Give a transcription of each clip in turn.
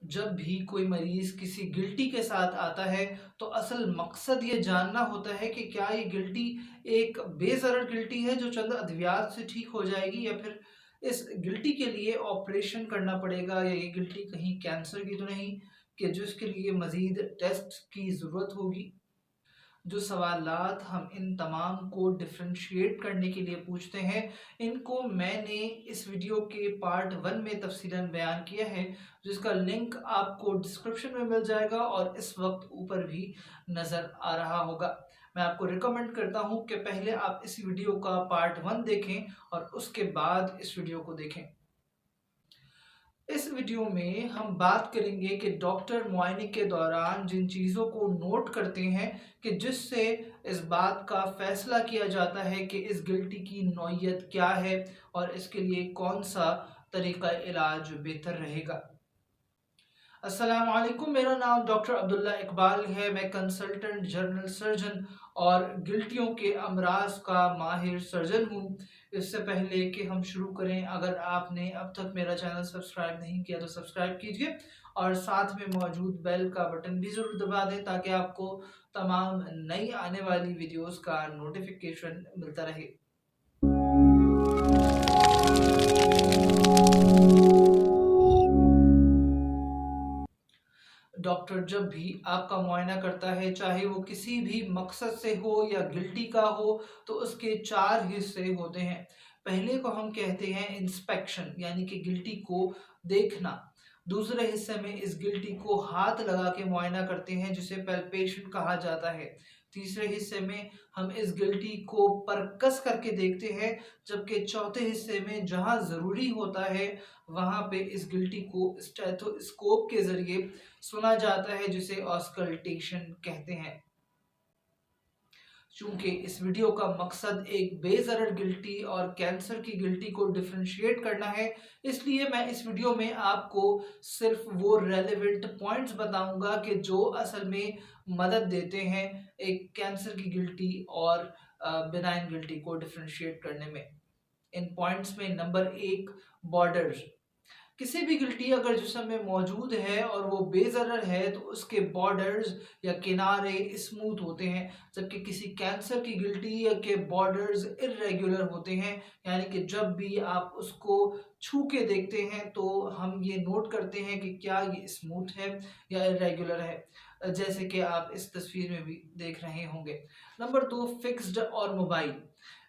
जब भी कोई मरीज किसी गिल्टी के साथ आता है तो असल मकसद ये जानना होता है कि क्या ये गिल्टी एक बेज़रर गिल्टी है जो चंद अद्वियात से ठीक हो जाएगी, या फिर इस गिल्टी के लिए ऑपरेशन करना पड़ेगा, या ये गिल्टी कहीं कैंसर की तो नहीं कि जिसके लिए मजीद टेस्ट की ज़रूरत होगी। जो सवालात हम इन तमाम को डिफरेंशिएट करने के लिए पूछते हैं, इनको मैंने इस वीडियो के पार्ट 1 में तफसीलन बयान किया है, जिसका लिंक आपको डिस्क्रिप्शन में मिल जाएगा और इस वक्त ऊपर भी नज़र आ रहा होगा। मैं आपको रिकमेंड करता हूँ कि पहले आप इस वीडियो का पार्ट 1 देखें और उसके बाद इस वीडियो को देखें। इस वीडियो में हम बात करेंगे कि डॉक्टर मुआयने के दौरान जिन चीज़ों को नोट करते हैं कि जिससे इस बात का फैसला किया जाता है कि इस गिल्टी की नौइयत क्या है और इसके लिए कौन सा तरीका इलाज बेहतर रहेगा। अस्सलाम वालेकुम, मेरा नाम डॉक्टर अब्दुल्ला इकबाल है। मैं कंसल्टेंट जनरल सर्जन और गिल्टियों के अमराज का माहिर सर्जन हूँ। इससे पहले कि हम शुरू करें, अगर आपने अब तक मेरा चैनल सब्सक्राइब नहीं किया तो सब्सक्राइब कीजिए और साथ में मौजूद बेल का बटन भी ज़रूर दबा दें ताकि आपको तमाम नई आने वाली वीडियोस का नोटिफिकेशन मिलता रहे। डॉक्टर जब भी आपका मुआयना करता है, चाहे वो किसी भी मकसद से हो या गिल्टी का हो, तो उसके 4 हिस्से होते हैं। पहले को हम कहते हैं इंस्पेक्शन, यानी कि गिल्टी को देखना। दूसरे हिस्से में इस गिल्टी को हाथ लगा के मुआयना करते हैं, जिसे पैल्पेशन कहा जाता है। तीसरे हिस्से में हम इस गिल्टी को परकस करके देखते हैं, जबकि चौथे हिस्से में जहाँ ज़रूरी होता है वहाँ पे इस गिल्टी को स्टेथोस्कोप के ज़रिए सुना जाता है, जिसे ऑस्कल्टेशन कहते हैं। चूंकि इस वीडियो का मकसद एक बेज़रर गिल्टी और कैंसर की गिल्टी को डिफरेंशिएट करना है, इसलिए मैं इस वीडियो में आपको सिर्फ वो रेलेवेंट पॉइंट्स बताऊंगा कि जो असल में मदद देते हैं एक कैंसर की गिल्टी और बिनाइन गिल्टी को डिफरेंशिएट करने में। इन पॉइंट्स में नंबर 1, बॉर्डर्स। किसी भी गिल्टी अगर जिस्म में मौजूद है और वो बेज़रर है तो उसके बॉर्डर्स या किनारे स्मूथ होते हैं, जबकि किसी कैंसर की गिल्टी या के बॉर्डर्स इर्रेगुलर होते हैं, यानी कि जब भी आप उसको छू के देखते हैं तो हम ये नोट करते हैं कि क्या ये स्मूथ है या इर्रेगुलर है, जैसे कि आप इस तस्वीर में भी देख रहे होंगे। नंबर 2, फिक्स्ड और मोबाइल।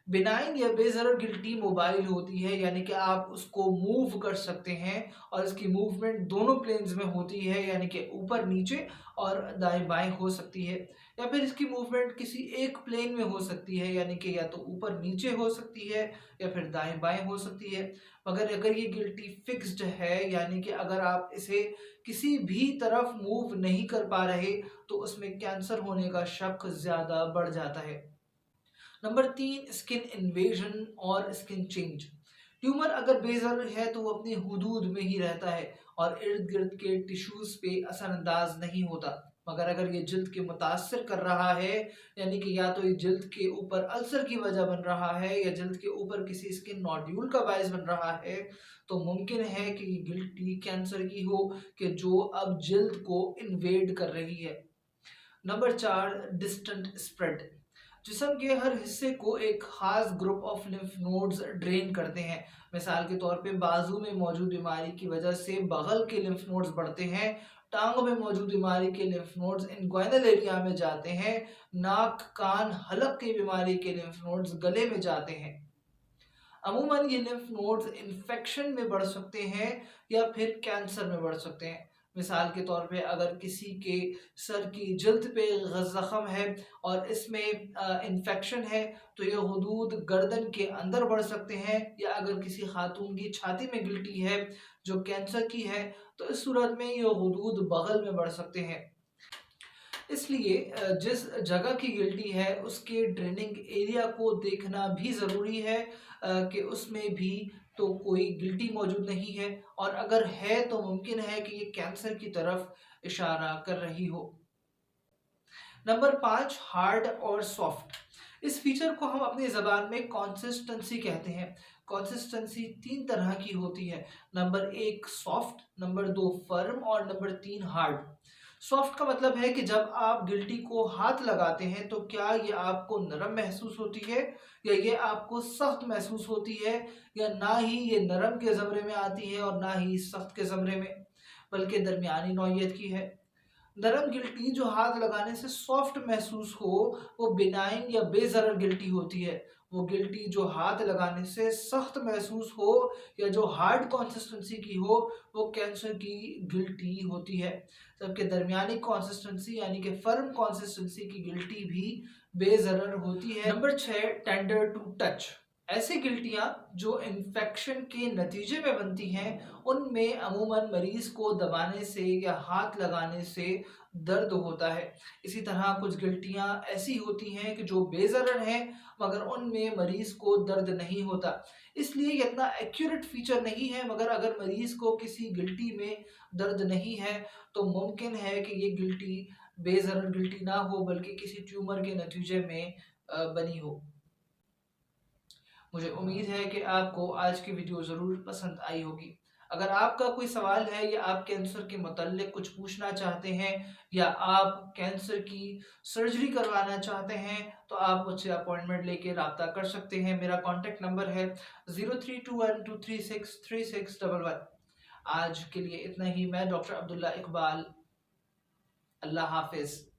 बिनाइन या बेज़रर गिल्टी मोबाइल होती है, यानी कि आप उसको मूव कर सकते हैं और इसकी मूवमेंट दोनों प्लेन्स में होती है, यानी कि ऊपर नीचे और दाएं बाएं हो सकती है, या फिर इसकी मूवमेंट किसी एक प्लेन में हो सकती है, यानी कि या तो ऊपर नीचे हो सकती है या फिर दाएं बाएं हो सकती है। मगर अगर ये गिल्टी फिक्स्ड है, यानी कि अगर आप इसे किसी भी तरफ मूव नहीं कर पा रहे, तो उसमें कैंसर होने का शक ज़्यादा बढ़ जाता है। नंबर 3, स्किन इन्वेजन और स्किन चेंज। ट्यूमर अगर बेज़र है तो वो अपनी हुदूद में ही रहता है और इर्द गिर्द के टिश्यूज पे असरअंदाज नहीं होता। मगर अगर ये जल्द के मुतासर कर रहा है, यानी कि या तो ये जल्द के ऊपर अल्सर की वजह बन रहा है या जल्द के ऊपर किसी स्किन नोड्यूल का बायस बन रहा है, तो मुमकिन है कि ये गिल्टी कैंसर की हो कि जो अब जल्द को इन्वेड कर रही है। Number 4, distant spread. जिस्म के हर हिस्से को एक खास group of lymph nodes drain करते हैं। मिसाल के तौर पे बाजू में मौजूद बीमारी की वजह से बगल के लिम्फ नोड्स बढ़ते हैं, टांगों में मौजूद बीमारी के लिम्फ नोड्स इनग्वाइनल एरिया में जाते हैं, नाक कान हलक की बीमारी के लिम्फ नोड्स गले में जाते हैं। अमूमन ये लिम्फ नोड्स इन्फेक्शन में बढ़ सकते हैं या फिर कैंसर में बढ़ सकते हैं। मिसाल के तौर पे अगर किसी के सर की जल्द पे ज़ख़म है और इसमें इन्फेक्शन है, तो ये हुदूद गर्दन के अंदर बढ़ सकते हैं, या अगर किसी खातून की छाती में गिल्टी है जो कैंसर की है, तो इस सूरत में ये हुदूद बगल में बढ़ सकते हैं। इसलिए जिस जगह की गिल्टी है उसके ड्रेनिंग एरिया को देखना भी ज़रूरी है कि उसमें भी तो कोई गिल्टी मौजूद नहीं है, और अगर है तो मुमकिन है कि ये कैंसर की तरफ इशारा कर रही हो। नंबर 5, हार्ड और सॉफ्ट। इस फीचर को हम अपनी ज़बान में कंसिस्टेंसी कहते हैं। कंसिस्टेंसी तीन तरह की होती है। नंबर एक सॉफ्ट, नंबर दो फर्म और नंबर तीन हार्ड। सॉफ्ट का मतलब है कि जब आप गिल्टी को हाथ लगाते हैं तो क्या ये आपको नरम महसूस होती है या ये आपको सख्त महसूस होती है, या ना ही ये नरम के ज़मरे में आती है और ना ही सख्त के ज़मरे में, बल्कि दरमियानी नौइयत की है। नरम गिल्टी जो हाथ लगाने से सॉफ्ट महसूस हो वो बिनाइन या बेज़रर गिल्टी होती है। वो गिल्टी जो हाथ लगाने से सख्त महसूस हो या जो हार्ड कंसिस्टेंसी की हो वो कैंसर की गिल्टी होती है। जबकि दरमियानी कंसिस्टेंसी यानी कि फर्म कंसिस्टेंसी की गिल्टी भी बेज़रर होती है। Number 6, tender to touch. ऐसी गिल्टियां जो इन्फेक्शन के नतीजे में बनती हैं उनमें अमूमन मरीज को दबाने से या हाथ लगाने से दर्द होता है। इसी तरह कुछ गिल्टियां ऐसी होती हैं कि जो बेज़रर हैं मगर उनमें मरीज को दर्द नहीं होता। इसलिए ये इतना एक्यूरेट फीचर नहीं है, मगर अगर मरीज को किसी गिल्टी में दर्द नहीं है तो मुमकिन है कि ये गिल्टी बेज़रर गिल्टी ना हो बल्कि किसी ट्यूमर के नतीजे में बनी हो। मुझे उम्मीद है कि आपको आज की वीडियो ज़रूर पसंद आई होगी। अगर आपका कोई सवाल है या आप कैंसर के मुतल्लिक कुछ पूछना चाहते हैं या आप कैंसर की सर्जरी करवाना चाहते हैं तो आप मुझसे अपॉइंटमेंट लेके रब्ता कर सकते हैं। मेरा कॉन्टेक्ट नंबर है 032123636111। आज के लिए इतना ही। मैं डॉक्टर अब्दुल्ला इकबाल। अल्लाह हाफिज़।